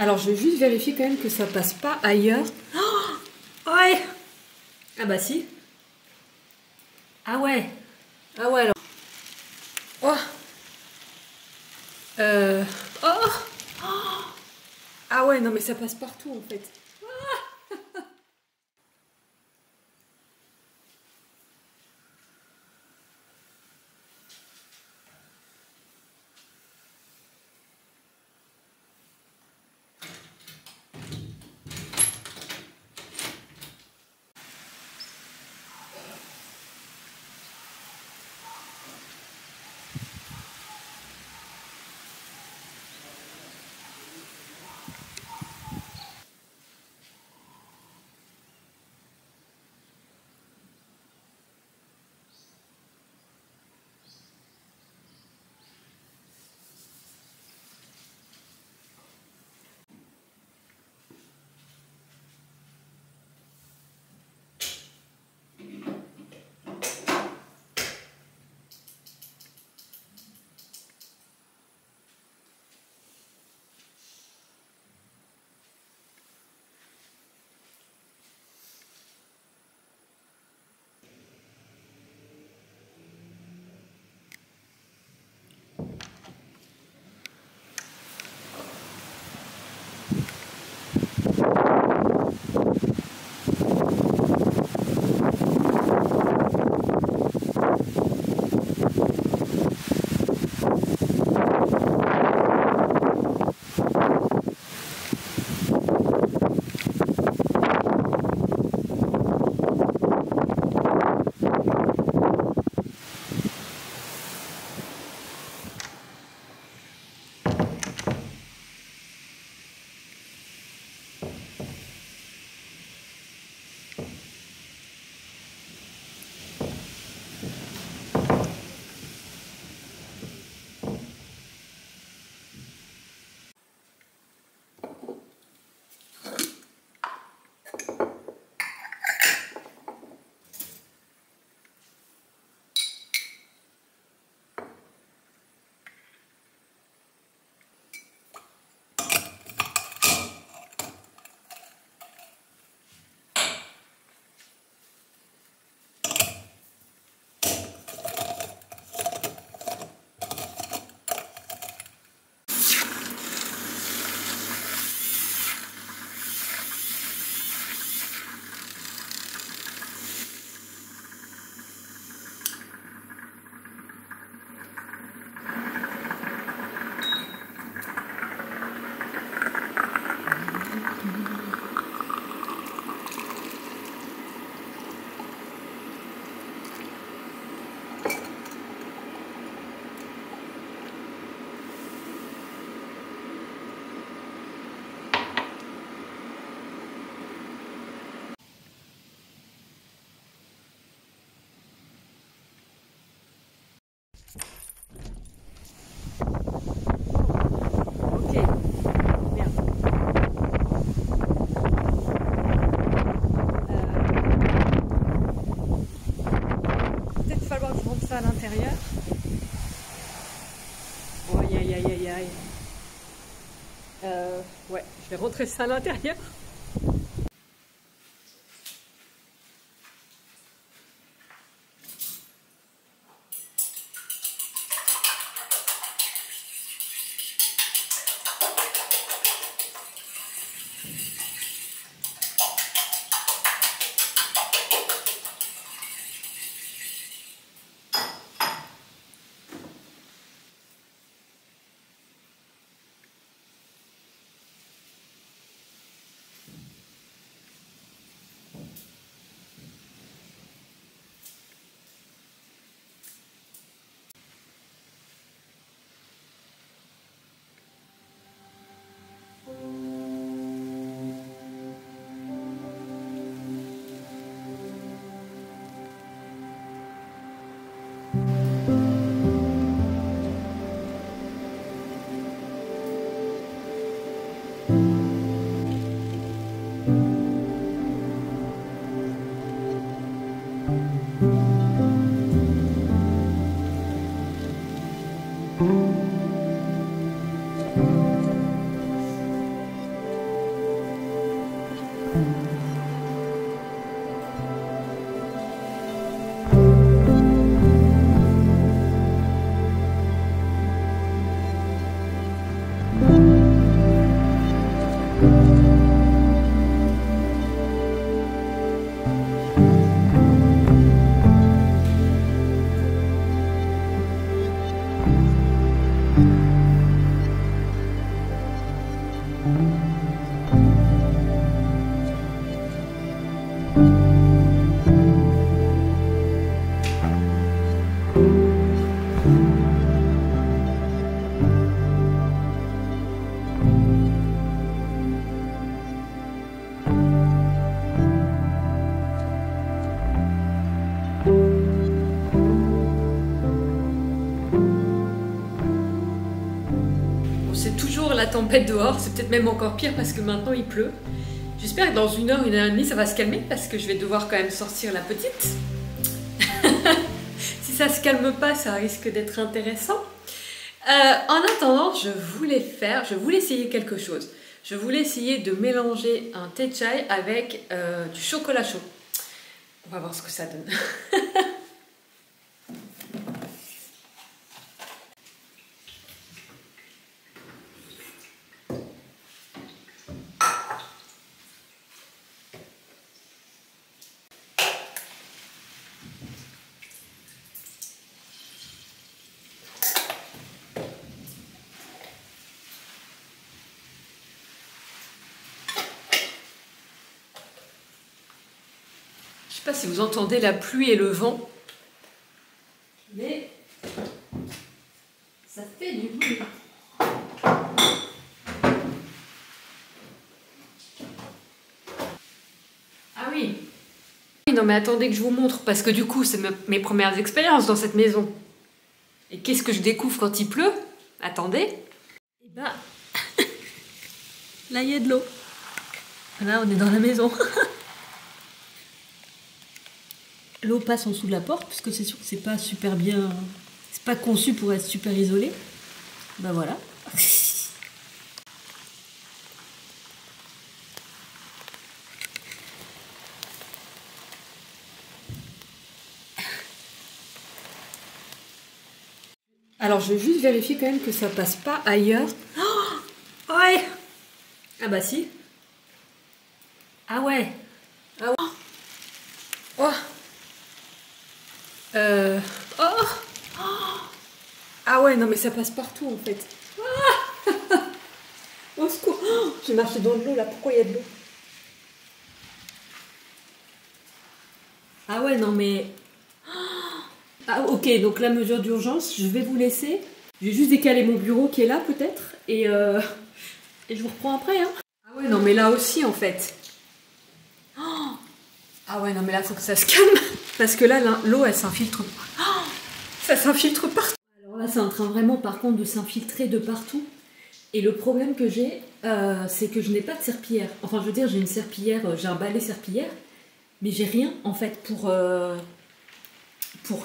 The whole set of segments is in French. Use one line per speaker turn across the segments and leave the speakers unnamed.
Alors, je vais juste vérifier quand même que ça passe pas ailleurs. Oh, ouais. Ah bah si. Ah ouais. Ah ouais alors. Oh. Oh. Oh. Ah ouais, non mais ça passe partout en fait. Ok, bien. Peut-être falloir que je rentre ça à l'intérieur. Oh, aïe aïe aïe aïe aïe. Ouais, je vais rentrer ça à l'intérieur. C'est toujours la tempête dehors, c'est peut-être même encore pire parce que maintenant il pleut. J'espère que dans 1 heure, 1 heure et demie, ça va se calmer parce que je vais devoir quand même sortir la petite. Si ça se calme pas, ça risque d'être intéressant. En attendant, je voulais essayer quelque chose. Je voulais essayer de mélanger un thé chai avec du chocolat chaud. On va voir ce que ça donne. Je sais pas si vous entendez la pluie et le vent, mais ça fait du bruit. Ah oui. Non mais attendez que je vous montre, parce que du coup c'est mes premières expériences dans cette maison. Et qu'est-ce que je découvre quand il pleut? Attendez. Et bah, là il y a de l'eau. Là on est dans la maison. L'eau passe en dessous de la porte, puisque c'est sûr que c'est pas super bien... C'est pas conçu pour être super isolé. Ben voilà. Alors je vais juste vérifier quand même que ça passe pas ailleurs. Oh ouais. Ah bah si. Ah ouais. Ah ouais. Oh. Oh. Ah ouais, non mais ça passe partout en fait. Ah. Au secours. Oh, j'ai marché dans de l'eau là, pourquoi il y a de l'eau? Ah ouais, non mais... Ah ok, donc la mesure d'urgence, je vais vous laisser. Je vais juste décaler mon bureau qui est là peut-être. Et je vous reprends après. Hein. Ah ouais, non mais là aussi en fait. Oh. Ah ouais, non mais là faut que ça se calme. Parce que là, l'eau elle s'infiltre. Oh. Ça s'infiltre partout. Alors là c'est en train vraiment par contre de s'infiltrer de partout. Et le problème que j'ai, c'est que je n'ai pas de serpillière. Enfin je veux dire, j'ai une serpillière, j'ai un balai serpillière. Mais j'ai rien en fait pour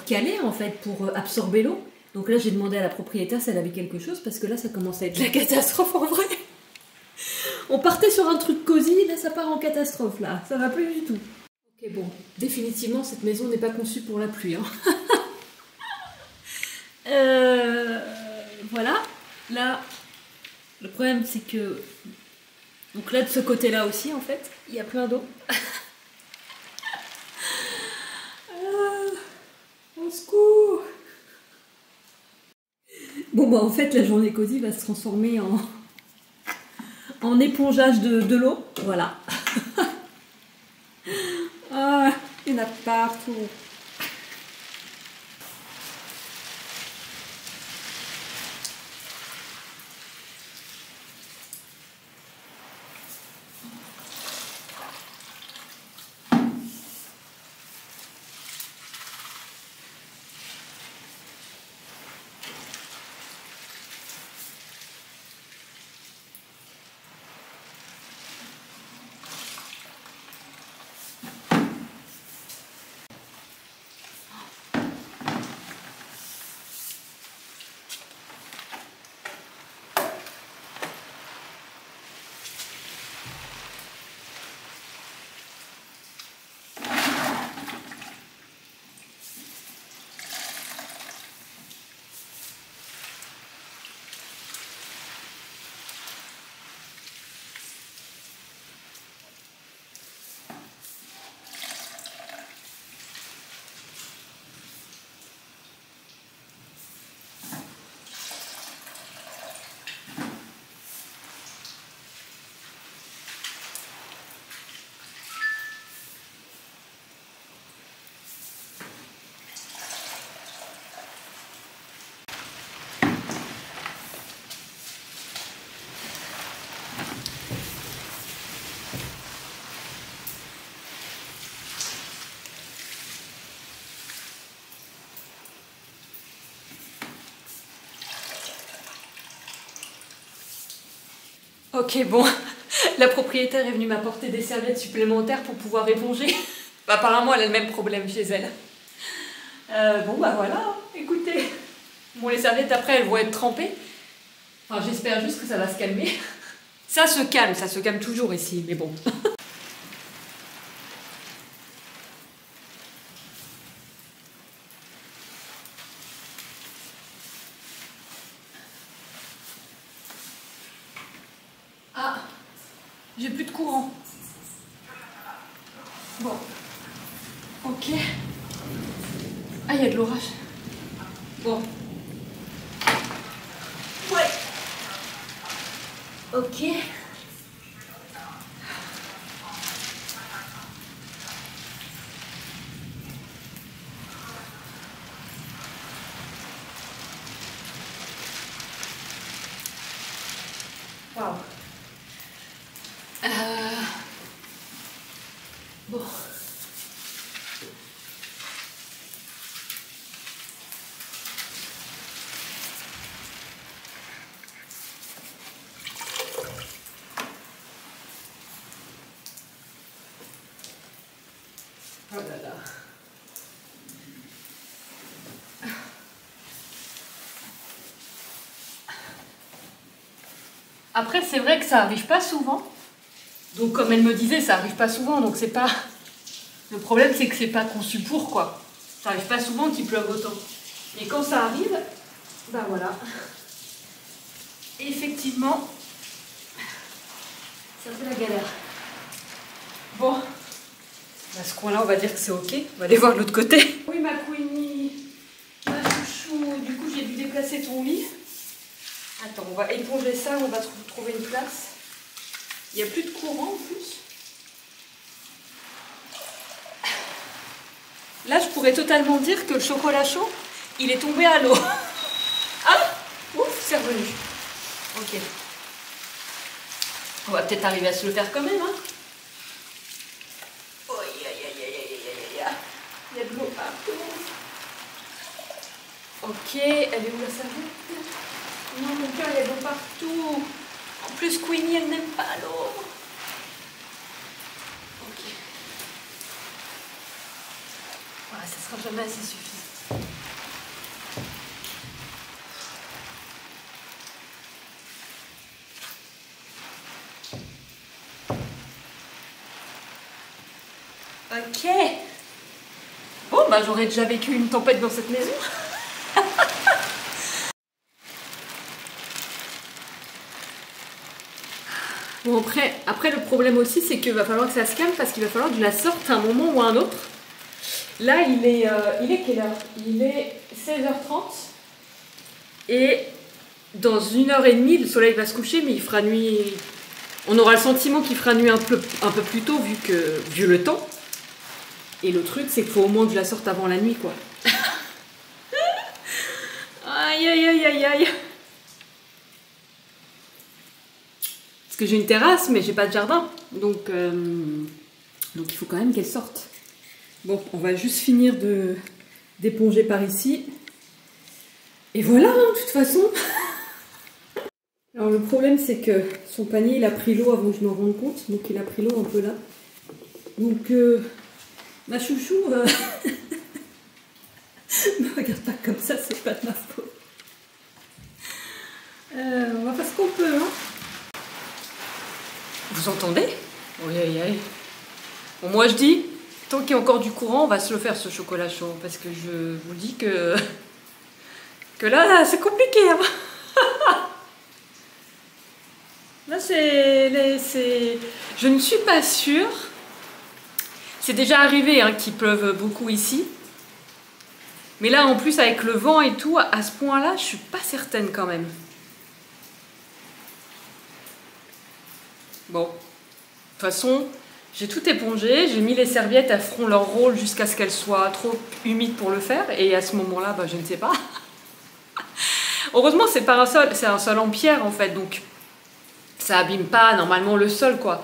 caler en fait, pour absorber l'eau. Donc là j'ai demandé à la propriétaire si elle avait quelque chose parce que là ça commence à être la catastrophe en vrai. On partait sur un truc cosy, là ça part en catastrophe là, ça va plus du tout. Ok bon, définitivement cette maison n'est pas conçue pour la pluie. Hein. Voilà, là le problème c'est que... Donc là de ce côté là aussi en fait, il y a plein d'eau. Au secours. Bon bah en fait la journée cosy va se transformer en épongeage de l'eau, voilà. Ah, il y en a partout. Ok, bon, la propriétaire est venue m'apporter des serviettes supplémentaires pour pouvoir éponger. Bah, apparemment, elle a le même problème chez elle. Bon, bah voilà, hein, écoutez. Bon, les serviettes, après, elles vont être trempées. Enfin, j'espère juste que ça va se calmer. Ça se calme toujours ici, mais bon. Ah, j'ai plus de courant. Bon, ok. Ah, il y a de l'orage. Bon. Ouais. Ok. Waouh. Bon. Oh là là. Après, c'est vrai que ça arrive pas souvent. Donc, comme elle me disait, ça arrive pas souvent. Donc, c'est pas. Le problème, c'est que c'est pas conçu pour quoi. Ça arrive pas souvent qu'il pleuve autant. Et quand ça arrive, bah voilà. Effectivement, ça fait la galère. Bon, à ce coin-là, on va dire que c'est ok. On va aller voir de l'autre côté. Oui, ma Queenie, ma chouchou. Du coup, j'ai dû déplacer ton lit. Attends, on va éponger ça, on va trouver une place. Il n'y a plus de courant en plus. Là, je pourrais totalement dire que le chocolat chaud, il est tombé à l'eau. Ah, ouf, c'est revenu. Ok. On va peut-être arriver à se le faire quand même, hein. Oh, aïe, aïe, aïe, aïe, aïe, aïe, aïe. Il y a de l'eau partout. Ok, elle est où la serviette? Non, mon cœur, il y a de l'eau partout. En plus, Queenie, elle n'aime pas l'eau. Ok. Voilà, ça sera jamais assez suffisant. Ok. Bon, bah j'aurais déjà vécu une tempête dans cette maison. Bon, après le problème aussi, c'est qu'il va falloir que ça se calme parce qu'il va falloir que je la sorte à un moment ou à un autre. Là, il est quelle heure? Il est 16h30. Et dans 1h30, le soleil va se coucher, mais il fera nuit. On aura le sentiment qu'il fera nuit un peu plus tôt vu le temps. Et le truc, c'est qu'il faut au moins que je la sorte avant la nuit, quoi. Aïe, aïe, aïe, aïe, aïe. Parce que j'ai une terrasse, mais j'ai pas de jardin. Donc il faut quand même qu'elle sorte. Bon, on va juste finir d'éponger par ici. Et voilà, hein, de toute façon. Alors le problème, c'est que son panier, il a pris l'eau avant que je m'en rende compte. Donc il a pris l'eau un peu là. Donc, ma chouchou, ne regarde pas comme ça, c'est pas de ma faute. On va faire ce qu'on peut, hein. Vous entendez? Oui, oui, oui. Bon, moi je dis, tant qu'il y a encore du courant, on va se le faire ce chocolat chaud. Parce que je vous dis que là, c'est compliqué. Hein. Là, je ne suis pas sûre. C'est déjà arrivé hein, qu'il pleuve beaucoup ici. Mais là, en plus, avec le vent et tout, à ce point-là, je suis pas certaine quand même. Bon, de toute façon, j'ai tout épongé, j'ai mis les serviettes, elles feront leur rôle jusqu'à ce qu'elles soient trop humides pour le faire, et à ce moment-là, bah, je ne sais pas. Heureusement, c'est pas un sol, c'est un sol en pierre en fait, donc ça abîme pas normalement le sol, quoi.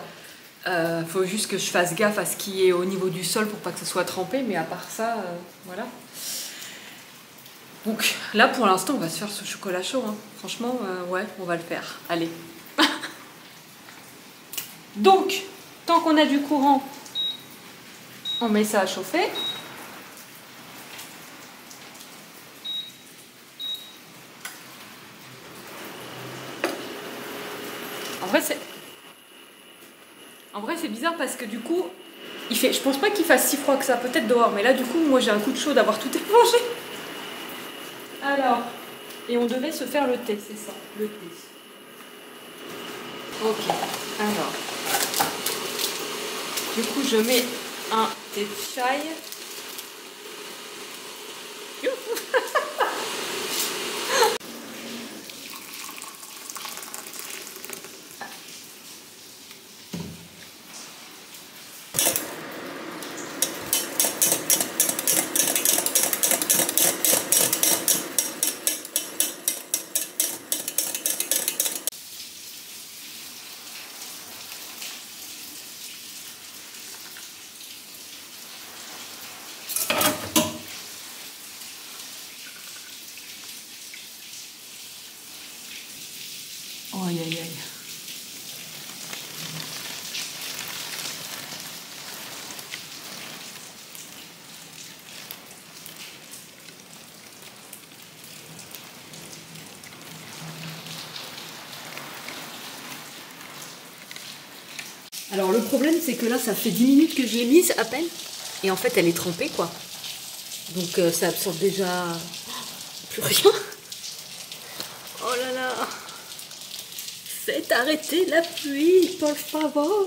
Faut juste que je fasse gaffe à ce qui est au niveau du sol pour pas que ça soit trempé, mais à part ça, voilà. Donc là, pour l'instant, on va se faire ce chocolat chaud, hein. Franchement, ouais, on va le faire. Allez. Donc, tant qu'on a du courant, on met ça à chauffer. En vrai, c'est bizarre parce que du coup, je pense pas qu'il fasse si froid que ça, peut-être dehors, mais là, du coup, moi, j'ai un coup de chaud d'avoir tout épongé. Alors, et on devait se faire le thé, c'est ça, le thé. Ok, alors, du coup, je mets un thé de chai. Aïe aïe aïe. Alors le problème c'est que là ça fait 10 minutes que je l'ai mise à peine et en fait elle est trempée quoi. Donc ça absorbe déjà plus rien. Oh là là. Faites arrêter la pluie, por favor.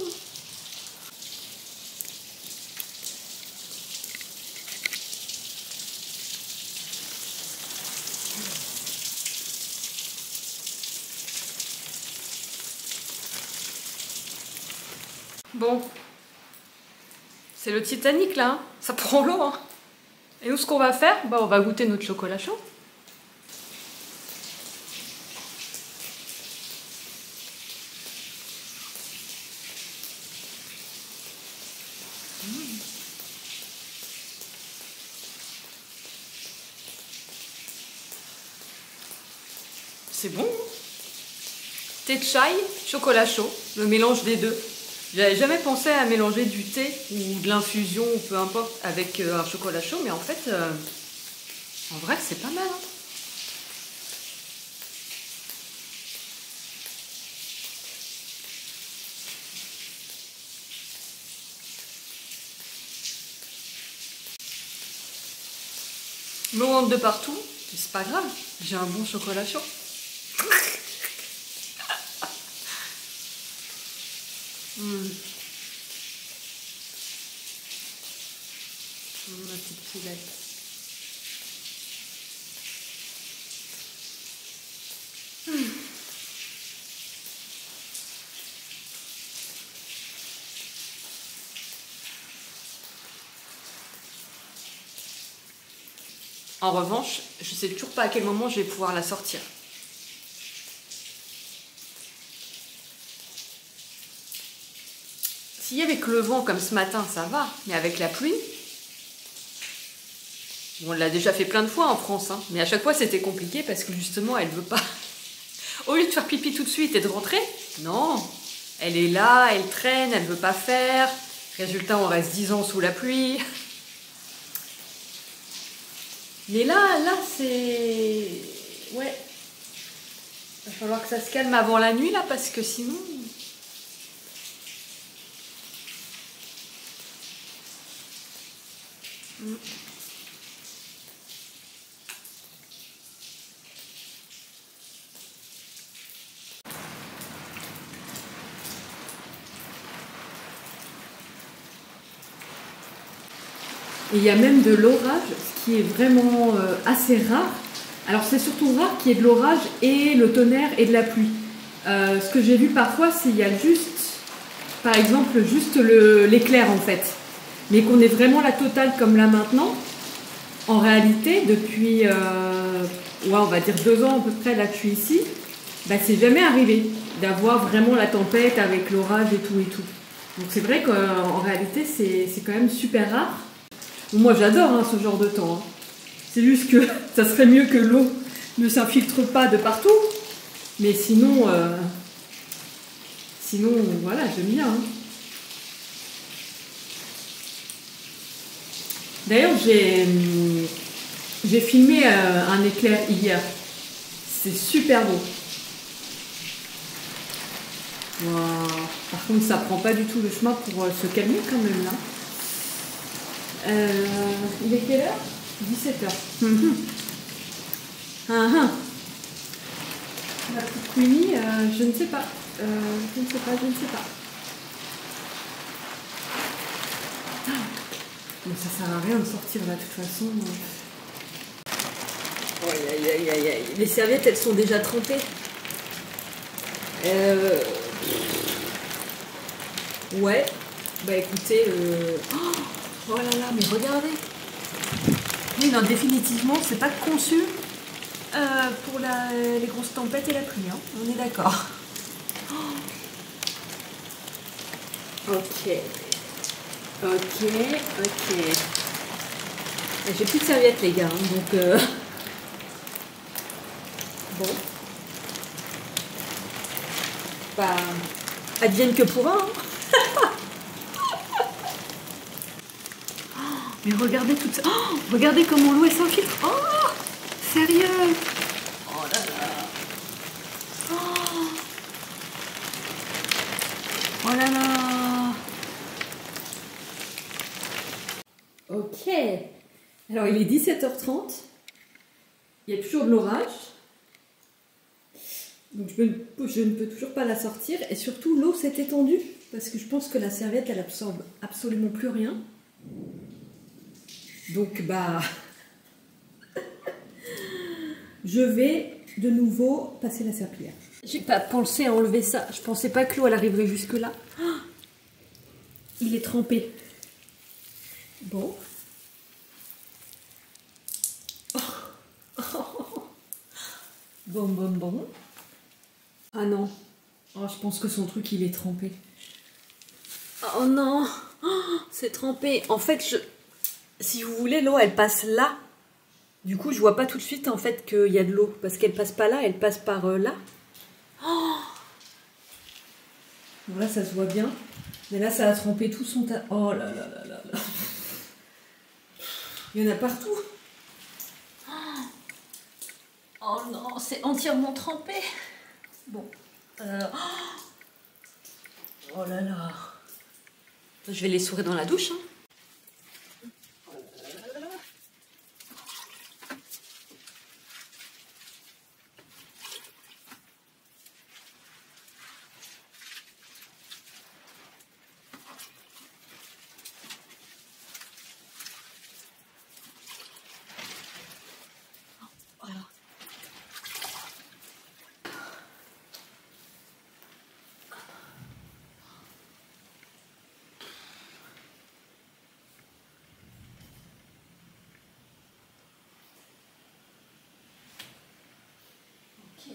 Bon, c'est le Titanic là, hein. Ça prend l'eau. Hein. Et nous ce qu'on va faire, bah, on va goûter notre chocolat chaud. C'est bon. Thé de chai, chocolat chaud, le mélange des deux. J'avais jamais pensé à mélanger du thé ou de l'infusion ou peu importe avec un chocolat chaud, mais en fait, en vrai, c'est pas mal. Hein. L'eau rentre de partout, mais c'est pas grave, j'ai un bon chocolat chaud. Ma petite poulette. En revanche, je sais toujours pas à quel moment je vais pouvoir la sortir. Si avec le vent comme ce matin, ça va, mais avec la pluie, bon, on l'a déjà fait plein de fois en France, hein, mais à chaque fois c'était compliqué parce que justement elle veut pas. Au lieu de faire pipi tout de suite et de rentrer, non, elle est là, elle traîne, elle veut pas faire. Résultat, on reste 10 ans sous la pluie. Mais là c'est... Ouais. Il va falloir que ça se calme avant la nuit là parce que sinon... Il y a même de l'orage, ce qui est vraiment assez rare. Alors c'est surtout rare qu'il y ait de l'orage et le tonnerre et de la pluie. Ce que j'ai vu parfois, c'est qu'il y a juste, par exemple, juste l'éclair en fait. Mais qu'on ait vraiment la totale comme là maintenant. En réalité, depuis, ouais, on va dire 2 ans à peu près, là je suis ici, bah, c'est jamais arrivé d'avoir vraiment la tempête avec l'orage et tout et tout. Donc c'est vrai qu'en réalité, c'est quand même super rare. Bon, moi, j'adore hein, ce genre de temps. Hein. C'est juste que ça serait mieux que l'eau ne s'infiltre pas de partout. Mais sinon, voilà, j'aime bien. Hein. D'ailleurs, j'ai filmé un éclair hier. C'est super beau. Wow. Par contre, ça prend pas du tout le chemin pour se calmer quand même là. Il est quelle heure? 17h. La petite Queenie, je ne sais pas. Je ne sais pas. Mais ça sert à rien de sortir là de toute façon. Oh, aïe. Les serviettes, elles sont déjà trempées. Ouais. Bah écoutez. Oh là là, mais regardez. Oui, non, définitivement, c'est pas conçu pour les grosses tempêtes et la pluie. Hein. On est d'accord. Ok. J'ai plus de serviettes, les gars. Hein, donc, bon. Bah, advienne que pourra. Hein. Mais regardez tout ça. Oh, regardez comment l'eau s'infiltre. Oh, sérieux. Oh là là. Oh là là. Ok. Alors il est 17h30. Il y a toujours de l'orage. Donc je ne peux toujours pas la sortir. Et surtout l'eau s'est étendue. Parce que je pense que la serviette elle absorbe absolument plus rien. Donc bah je vais de nouveau passer la serpillière. J'ai pas pensé à enlever ça. Je pensais pas que l'eau elle arriverait jusque là. Oh, il est trempé. Bon. Bon. Ah non. Oh, je pense que son truc il est trempé. Oh non. Oh, c'est trempé. En fait, si vous voulez, l'eau elle passe là. Du coup, je vois pas tout de suite en fait qu'il y a de l'eau. Parce qu'elle passe pas là, elle passe par là. Oh, bon, là, ça se voit bien. Mais là, ça a trempé tout son tas. Oh là là là là là. Il y en a partout. Oh non, c'est entièrement trempé. Bon. Oh là là. Je vais les sourer dans la douche. Hein. Voilà. Ok.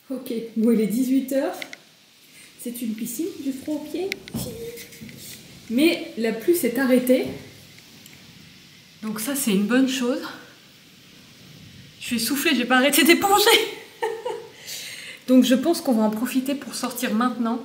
Ok, bon il est 18h, c'est une piscine, du froid aux pieds. Mais la pluie s'est arrêtée. Donc ça c'est une bonne chose. Je suis essoufflée, j'ai pas arrêté d'éponger. Donc je pense qu'on va en profiter pour sortir maintenant.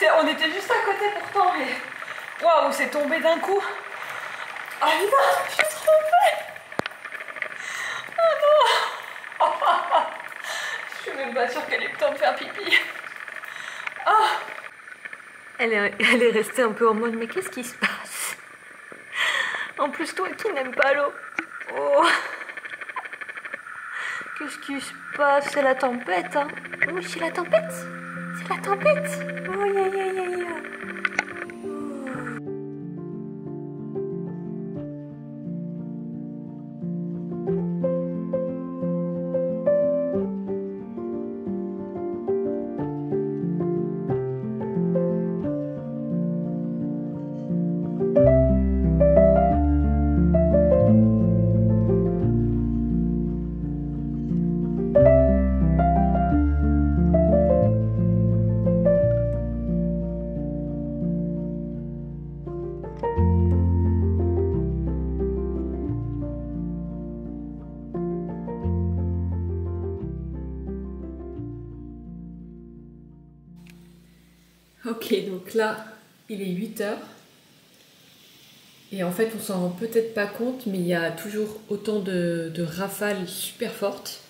On était juste à côté pourtant, mais... Waouh, c'est tombé d'un coup. Ah non, je suis trompée. Oh non. Je suis même pas sûre qu'elle ait le temps de faire pipi. Ah. Elle est restée un peu en mode, mais qu'est-ce qui se passe? En plus, toi qui n'aimes pas l'eau. Oh. Qu'est-ce qui se passe? C'est la tempête, hein? Oui, c'est la tempête. C'est la tempête. Oh, aïe, aïe, aïe, aïe. Ok, donc là, il est 8 h. Et en fait, on s'en rend peut-être pas compte, mais il y a toujours autant de rafales super fortes.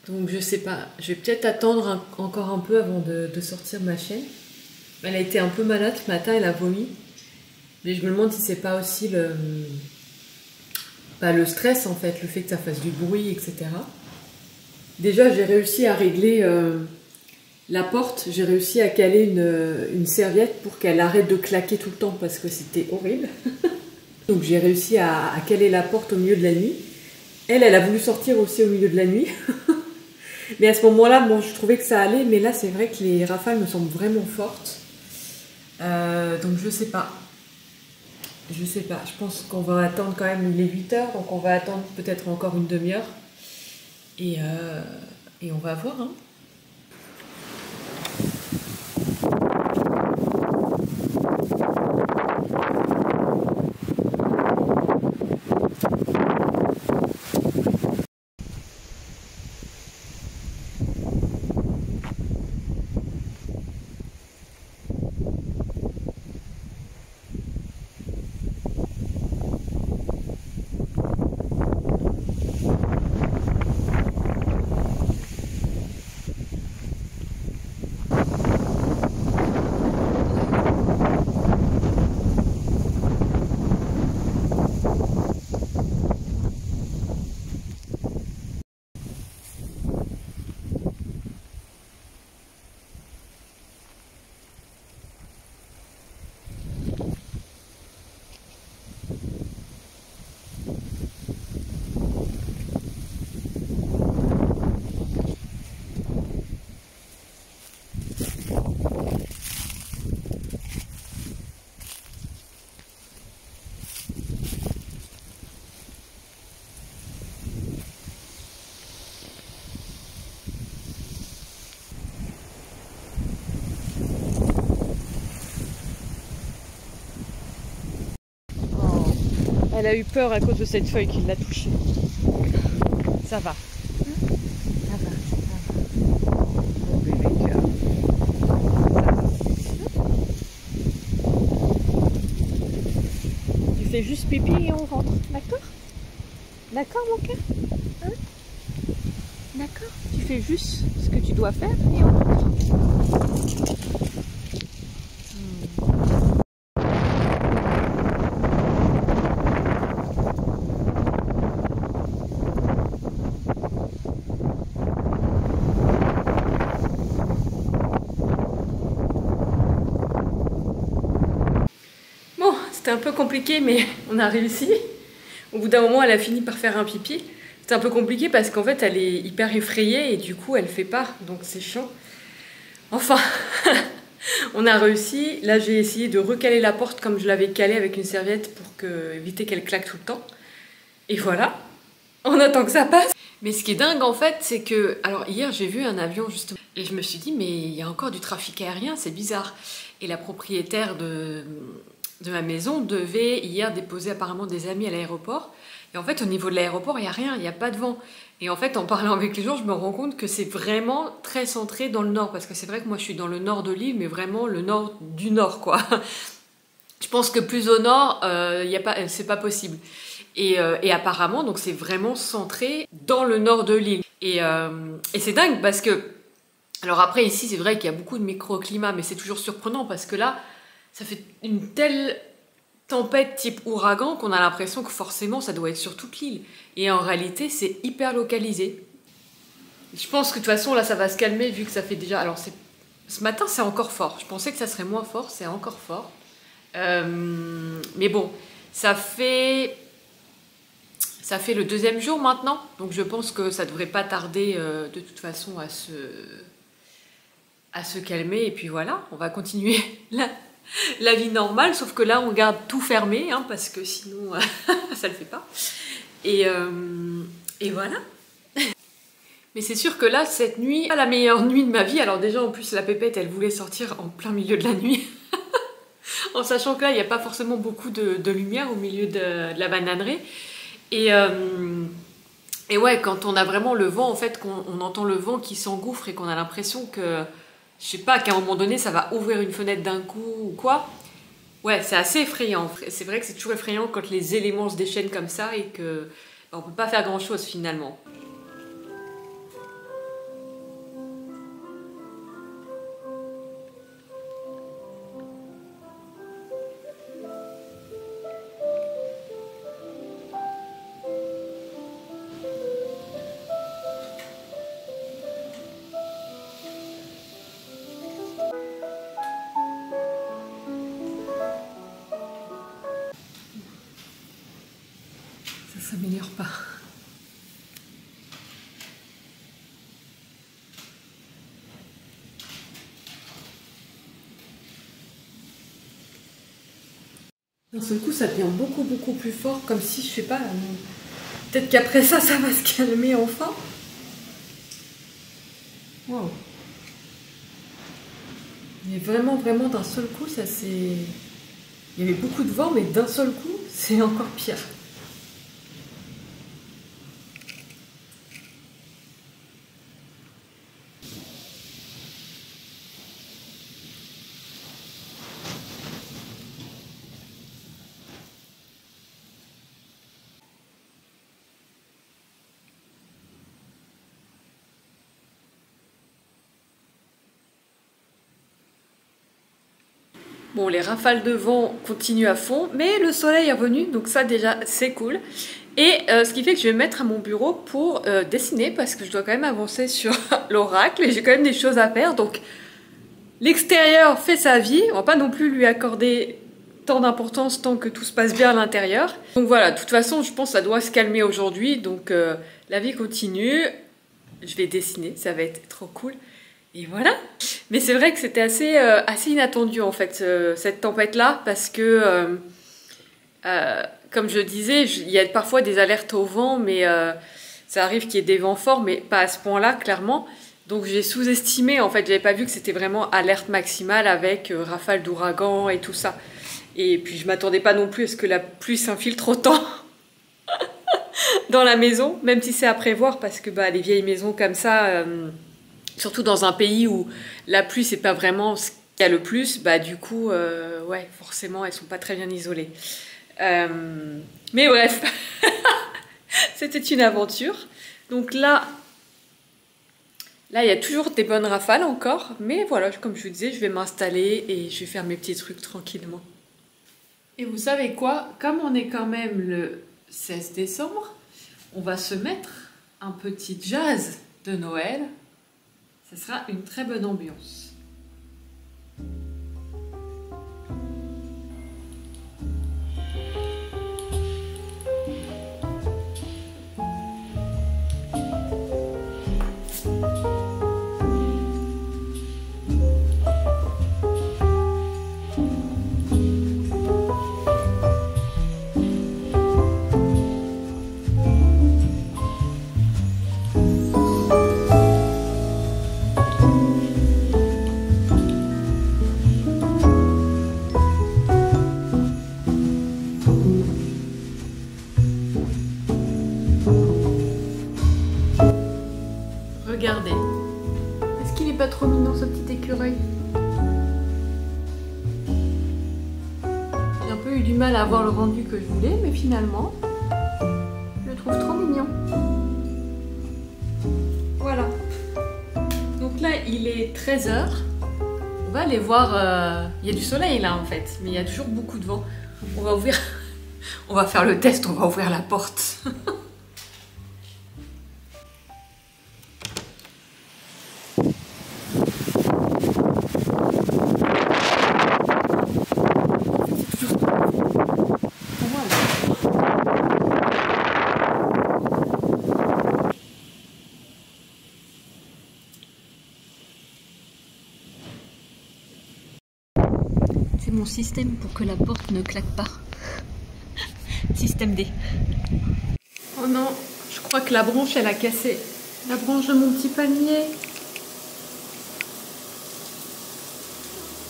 Donc je sais pas, je vais peut-être attendre encore un peu avant de sortir ma chienne. Elle a été un peu malade ce matin, elle a vomi. Mais je me demande si c'est pas aussi le stress en fait, le fait que ça fasse du bruit, etc. Déjà, j'ai réussi à régler la porte, j'ai réussi à caler une serviette pour qu'elle arrête de claquer tout le temps parce que c'était horrible. Donc j'ai réussi à caler la porte au milieu de la nuit. Elle a voulu sortir aussi au milieu de la nuit. Mais à ce moment-là, bon, je trouvais que ça allait, mais là c'est vrai que les rafales me semblent vraiment fortes. Donc je sais pas. Je sais pas, je pense qu'on va attendre quand même les 8 h, donc on va attendre peut-être encore une demi-heure. Et on va voir, hein. Elle a eu peur à cause de cette feuille qui l'a touchée. Ça va. Ça va, ça va. Mon bébé cœur. Ça va. Tu fais juste pipi et on rentre. D'accord? D'accord mon cœur? Hein? D'accord? Tu fais juste ce que tu dois faire et on rentre. C'était un peu compliqué, mais on a réussi. Au bout d'un moment, elle a fini par faire un pipi. C'était un peu compliqué parce qu'en fait, elle est hyper effrayée et du coup, elle fait pas. Donc c'est chiant. Enfin, on a réussi. Là, j'ai essayé de recaler la porte comme je l'avais calée avec une serviette pour éviter qu'elle claque tout le temps. Et voilà. On attend que ça passe. Mais ce qui est dingue, en fait, c'est que... Alors, hier, j'ai vu un avion, justement. Et je me suis dit, mais il y a encore du trafic aérien, c'est bizarre. Et la propriétaire de ma maison devait hier déposer apparemment des amis à l'aéroport. Et en fait, au niveau de l'aéroport, il n'y a rien, il n'y a pas de vent. Et en fait, en parlant avec les gens, je me rends compte que c'est vraiment très centré dans le nord. Parce que c'est vrai que moi, je suis dans le nord de l'île, mais vraiment le nord du nord, quoi. Je pense que plus au nord, c'est pas possible. Et apparemment, donc c'est vraiment centré dans le nord de l'île. Et c'est dingue parce que... Alors après, ici, c'est vrai qu'il y a beaucoup de microclimats, mais c'est toujours surprenant parce que là, ça fait une telle tempête type ouragan qu'on a l'impression que forcément, ça doit être sur toute l'île. Et en réalité, c'est hyper localisé. Je pense que de toute façon, là, ça va se calmer vu que ça fait déjà... Alors, ce matin, c'est encore fort. Je pensais que ça serait moins fort, c'est encore fort. Mais bon, ça fait le 2e jour maintenant, donc je pense que ça devrait pas tarder de toute façon à se calmer. Et puis voilà, on va continuer la vie normale, sauf que là on garde tout fermé, hein, parce que sinon ça le fait pas. Et voilà. Mais c'est sûr que là, cette nuit, pas la meilleure nuit de ma vie. Alors déjà, en plus, la pépette, elle voulait sortir en plein milieu de la nuit. En sachant que là, il n'y a pas forcément beaucoup de lumière au milieu de la bananerie. Et ouais, quand on a vraiment le vent, en fait, qu'on entend le vent qui s'engouffre et qu'on a l'impression que, je sais pas, qu'à un moment donné, ça va ouvrir une fenêtre d'un coup ou quoi. Ouais, c'est assez effrayant. C'est vrai que c'est toujours effrayant quand les éléments se déchaînent comme ça et que on peut pas faire grand-chose finalement. Ça s'améliore pas. D'un seul coup, ça devient beaucoup plus fort, comme si, je sais pas, peut-être qu'après ça, ça va se calmer enfin. Wow. Mais vraiment d'un seul coup, ça c'est... Il y avait beaucoup de vent, mais d'un seul coup, c'est encore pire. Bon, les rafales de vent continuent à fond, mais le soleil est revenu, donc ça déjà c'est cool. Et ce qui fait que je vais me mettre à mon bureau pour dessiner, parce que je dois quand même avancer sur l'oracle, et j'ai quand même des choses à faire. Donc l'extérieur fait sa vie, on va pas non plus lui accorder tant d'importance tant que tout se passe bien à l'intérieur. Donc voilà, de toute façon je pense que ça doit se calmer aujourd'hui, donc la vie continue. Je vais dessiner, ça va être trop cool. Et voilà. Mais c'est vrai que c'était assez inattendu en fait cette tempête-là, parce que comme je disais, il y a parfois des alertes au vent, mais ça arrive qu'il y ait des vents forts, mais pas à ce point-là clairement. Donc j'ai sous-estimé en fait, j'avais pas vu que c'était vraiment alerte maximale avec rafale d'ouragan et tout ça. Et puis je m'attendais pas non plus à ce que la pluie s'infiltre autant dans la maison, même si c'est à prévoir, parce que les vieilles maisons comme ça. Surtout dans un pays où la pluie, c'est pas vraiment ce qu'il y a le plus, du coup, ouais, forcément, elles sont pas très bien isolées. Mais bref, c'était une aventure. Donc là, il y a toujours des bonnes rafales encore, mais voilà, comme je vous disais, je vais m'installer et je vais faire mes petits trucs tranquillement. Et vous savez quoi? Comme on est quand même le 16 décembre, on va se mettre un petit jazz de Noël. Ce sera une très bonne ambiance. l'écureuil. J'ai un peu eu du mal à avoir le rendu que je voulais, mais finalement, je le trouve trop mignon. Voilà. Donc là, il est 13 h. On va aller voir... Il y a du soleil là en fait, mais il y a toujours beaucoup de vent. On va ouvrir... On va faire le test, on va ouvrir la porte. C'est mon système pour que la porte ne claque pas. Système D. Oh non, je crois que la branche elle a cassé. La branche de mon petit palmier.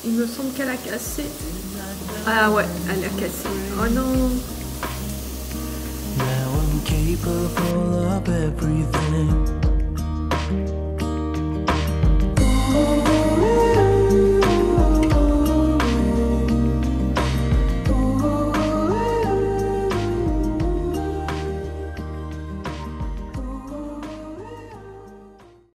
Il me semble qu'elle a cassé. Ah ouais, elle a cassé. Oh non.
Now I'm capable of everything.